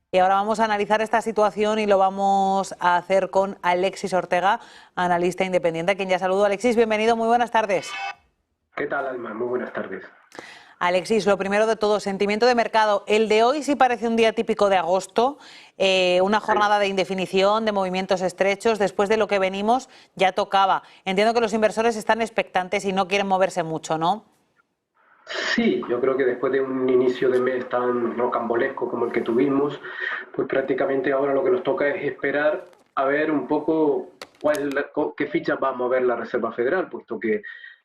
Y ahora vamos a analizar esta situación y lo vamos a hacer con Alexis Ortega, analista independiente, a quien ya saludo. Alexis, bienvenido, muy buenas tardes. ¿Qué tal, Alma? Muy buenas tardes. Alexis, lo primero de todo, sentimiento de mercado. El de hoy sí parece un día típico de agosto, una jornada de indefinición, de movimientos estrechos. Después de lo que venimos, ya tocaba. Entiendo que los inversores están expectantes y no quieren moverse mucho, ¿no? Sí, yo creo que después de un inicio de mes tan rocambolesco como el que tuvimos, pues prácticamente ahora lo que nos toca es esperar a ver un poco qué fichas va a mover la Reserva Federal, puesto que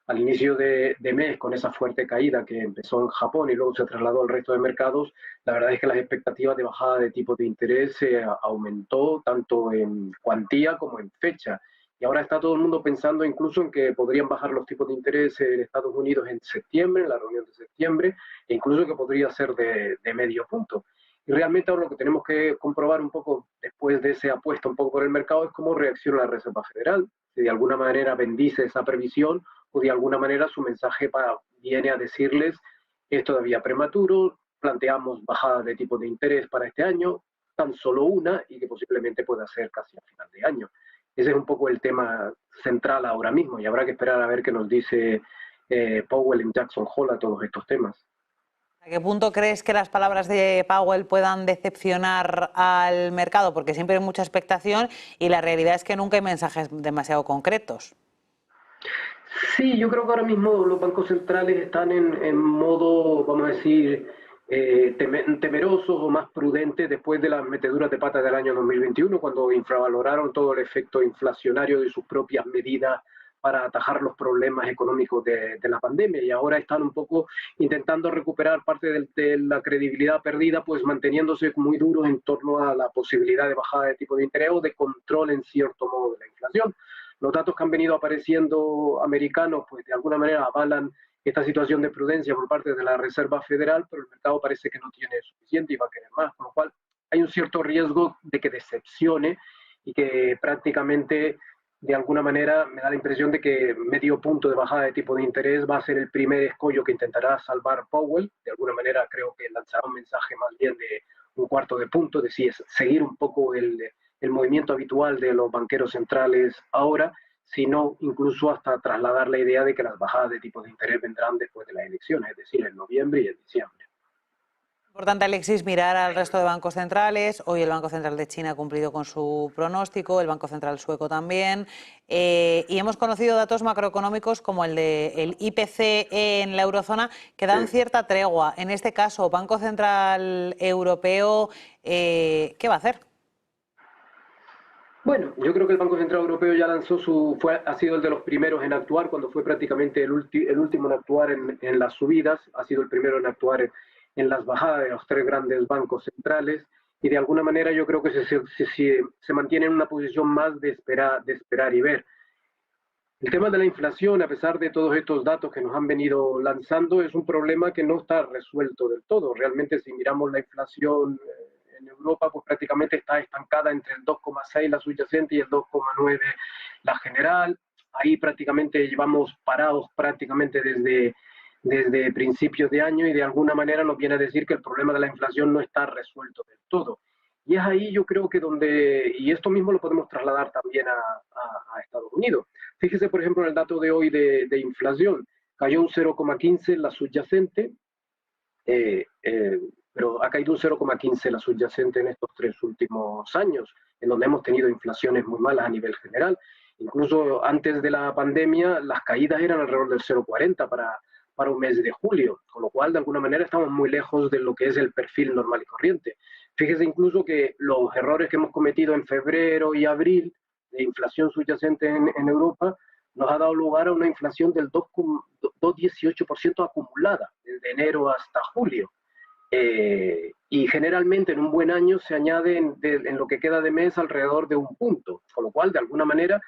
al inicio de mes, con esa fuerte caída que empezó en Japón y luego se trasladó al resto de mercados, la verdad es que las expectativas de bajada de tipos de interés aumentó tanto en cuantía como en fecha. Y ahora está todo el mundo pensando incluso en que podrían bajar los tipos de interés en Estados Unidos en septiembre, en la reunión de septiembre, e incluso que podría ser de medio punto. Y realmente ahora lo que tenemos que comprobar un poco después de ese apuesta un poco por el mercado es cómo reacciona la Reserva Federal. Si de alguna manera bendice esa previsión o de alguna manera su mensaje viene a decirles es todavía prematuro, planteamos bajada de tipos de interés para este año, tan solo una y que posiblemente pueda ser casi a final de año. Ese es un poco el tema central ahora mismo y habrá que esperar a ver qué nos dice Powell en Jackson Hole a todos estos temas. ¿A qué punto crees que las palabras de Powell puedan decepcionar al mercado? Porque siempre hay mucha expectación y la realidad es que nunca hay mensajes demasiado concretos. Sí, yo creo que ahora mismo los bancos centrales están en modo, vamos a decir, temerosos o más prudentes después de las meteduras de pata del año 2021, cuando infravaloraron todo el efecto inflacionario de sus propias medidas para atajar los problemas económicos de la pandemia. Y ahora están un poco intentando recuperar parte de la credibilidad perdida, pues manteniéndose muy duros en torno a la posibilidad de bajada de tipo de interés o de control en cierto modo de la inflación. Los datos que han venido apareciendo americanos, pues de alguna manera avalan esta situación de prudencia por parte de la Reserva Federal, pero el mercado parece que no tiene suficiente y va a querer más, con lo cual hay un cierto riesgo de que decepcione y que prácticamente de alguna manera me da la impresión de que medio punto de bajada de tipo de interés va a ser el primer escollo que intentará salvar Powell. De alguna manera creo que lanzará un mensaje más bien de un cuarto de punto, es decir, seguir un poco el movimiento habitual de los banqueros centrales ahora, sino incluso hasta trasladar la idea de que las bajadas de tipos de interés vendrán después de las elecciones, es decir, en noviembre y en diciembre. Importante, Alexis, mirar al resto de bancos centrales. Hoy el Banco Central de China ha cumplido con su pronóstico, el Banco Central sueco también. Y hemos conocido datos macroeconómicos como el del IPC en la eurozona que dan cierta tregua. En este caso, Banco Central Europeo, ¿qué va a hacer? Bueno, yo creo que el Banco Central Europeo ya lanzó ha sido el de los primeros en actuar, cuando fue prácticamente el último en actuar en las subidas, ha sido el primero en actuar en las bajadas de los tres grandes bancos centrales, y de alguna manera yo creo que se mantiene en una posición más de esperar y ver. El tema de la inflación, a pesar de todos estos datos que nos han venido lanzando, es un problema que no está resuelto del todo. Realmente, si miramos la inflación en Europa, pues prácticamente está estancada entre el 2,6 la subyacente y el 2,9 la general. Ahí prácticamente llevamos parados prácticamente desde principios de año y de alguna manera nos viene a decir que el problema de la inflación no está resuelto del todo. Y es ahí yo creo que y esto mismo lo podemos trasladar también a Estados Unidos. Fíjese, por ejemplo, en el dato de hoy de inflación. Cayó un 0,15 la subyacente, eh, eh, pero ha caído un 0,15 la subyacente en estos 3 últimos años, en donde hemos tenido inflaciones muy malas a nivel general. Incluso antes de la pandemia, las caídas eran alrededor del 0,40 para un mes de julio, con lo cual de alguna manera estamos muy lejos de lo que es el perfil normal y corriente. Fíjese incluso que los errores que hemos cometido en febrero y abril de inflación subyacente en Europa nos ha dado lugar a una inflación del 2,18% acumulada, desde enero hasta julio. Y generalmente en un buen año se añade en lo que queda de mes alrededor de un punto, con lo cual de alguna manera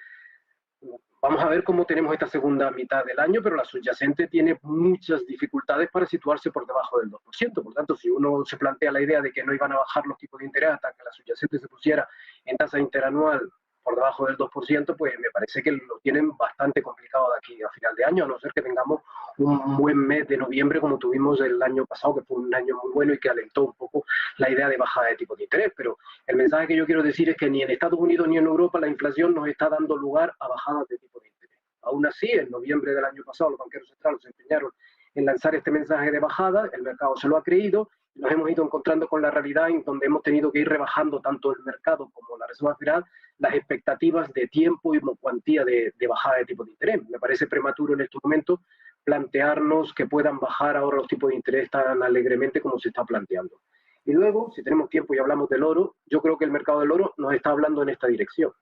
vamos a ver cómo tenemos esta segunda mitad del año, pero la subyacente tiene muchas dificultades para situarse por debajo del 2%. Por tanto, si uno se plantea la idea de que no iban a bajar los tipos de interés hasta que la subyacente se pusiera en tasa interanual por debajo del 2%, pues me parece que lo tienen bastante complicado de aquí a final de año, a no ser que tengamos un buen mes de noviembre como tuvimos el año pasado, que fue un año muy bueno y que alentó un poco la idea de bajada de tipos de interés. Pero el mensaje que yo quiero decir es que ni en Estados Unidos ni en Europa la inflación nos está dando lugar a bajadas de tipos de interés. Aún así, en noviembre del año pasado los banqueros centrales se empeñaron en lanzar este mensaje de bajada, el mercado se lo ha creído, nos hemos ido encontrando con la realidad en donde hemos tenido que ir rebajando tanto el mercado como la Reserva Federal las expectativas de tiempo y cuantía de bajada de tipos de interés. Me parece prematuro en estos momentos plantearnos que puedan bajar ahora los tipos de interés tan alegremente como se está planteando. Y luego, si tenemos tiempo y hablamos del oro, yo creo que el mercado del oro nos está hablando en esta dirección.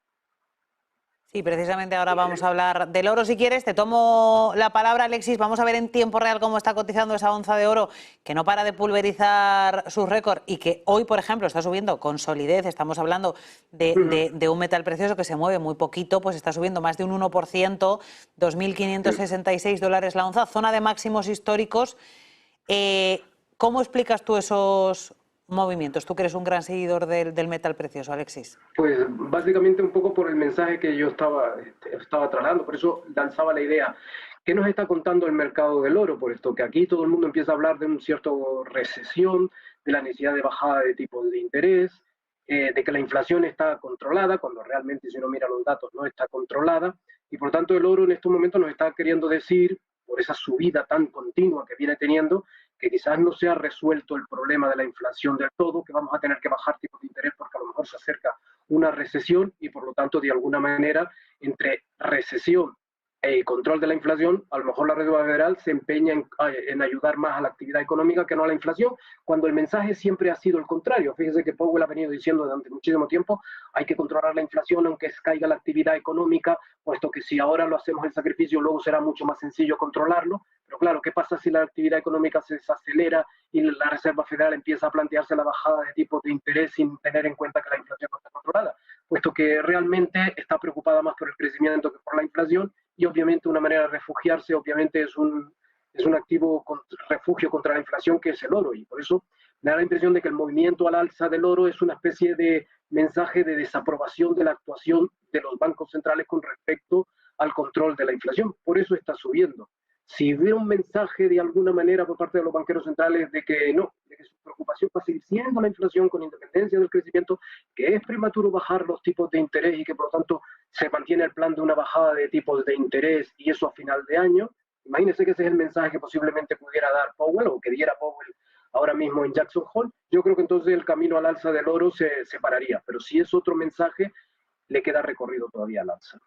Sí, precisamente ahora vamos a hablar del oro. Si quieres, te tomo la palabra, Alexis. Vamos a ver en tiempo real cómo está cotizando esa onza de oro, que no para de pulverizar sus récords y que hoy, por ejemplo, está subiendo con solidez. Estamos hablando de un metal precioso que se mueve muy poquito, pues está subiendo más de un 1%, 2.566 dólares la onza, zona de máximos históricos. ¿Cómo explicas tú esos movimientos? Tú que eres un gran seguidor del metal precioso, Alexis. Pues básicamente un poco por el mensaje que yo estaba trasladando, por eso lanzaba la idea. ¿Qué nos está contando el mercado del oro? Por esto que aquí todo el mundo empieza a hablar de una cierta recesión, de la necesidad de bajada de tipos de interés, de que la inflación está controlada, cuando realmente si uno mira los datos no está controlada, y por tanto el oro en estos momentos nos está queriendo decir, por esa subida tan continua que viene teniendo, que quizás no se ha resuelto el problema de la inflación del todo, que vamos a tener que bajar tipos de interés porque a lo mejor se acerca una recesión y por lo tanto de alguna manera entre recesión y control de la inflación, a lo mejor la Reserva Federal se empeña en ayudar más a la actividad económica que no a la inflación, cuando el mensaje siempre ha sido el contrario. Fíjese que Powell ha venido diciendo durante muchísimo tiempo, hay que controlar la inflación aunque caiga la actividad económica, puesto que si ahora lo hacemos el sacrificio, luego será mucho más sencillo controlarlo. Pero claro, ¿qué pasa si la actividad económica se desacelera y la Reserva Federal empieza a plantearse la bajada de tipos de interés sin tener en cuenta que la inflación no está controlada? Puesto que realmente está preocupada más por el crecimiento que por la inflación, y obviamente una manera de refugiarse obviamente es un activo refugio contra la inflación, que es el oro, y por eso me da la impresión de que el movimiento al alza del oro es una especie de mensaje de desaprobación de la actuación de los bancos centrales con respecto al control de la inflación. Por eso está subiendo. Si hubiera un mensaje de alguna manera por parte de los banqueros centrales de que no, de que su preocupación va a seguir siendo la inflación con independencia del crecimiento, que es prematuro bajar los tipos de interés y que por lo tanto se mantiene el plan de una bajada de tipos de interés y eso a final de año, imagínense que ese es el mensaje que posiblemente pudiera dar Powell o que diera Powell ahora mismo en Jackson Hole. Yo creo que entonces el camino al alza del oro se separaría, pero si es otro mensaje, le queda recorrido todavía al alza.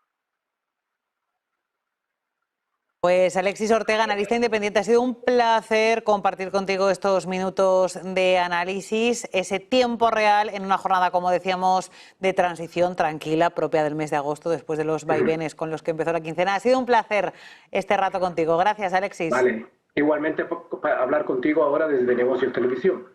Pues Alexis Ortega, analista independiente, ha sido un placer compartir contigo estos minutos de análisis, ese tiempo real en una jornada, como decíamos, de transición tranquila, propia del mes de agosto, después de los vaivenes con los que empezó la quincena. Ha sido un placer este rato contigo. Gracias, Alexis. Vale, igualmente hablar contigo ahora desde Negocios Televisión.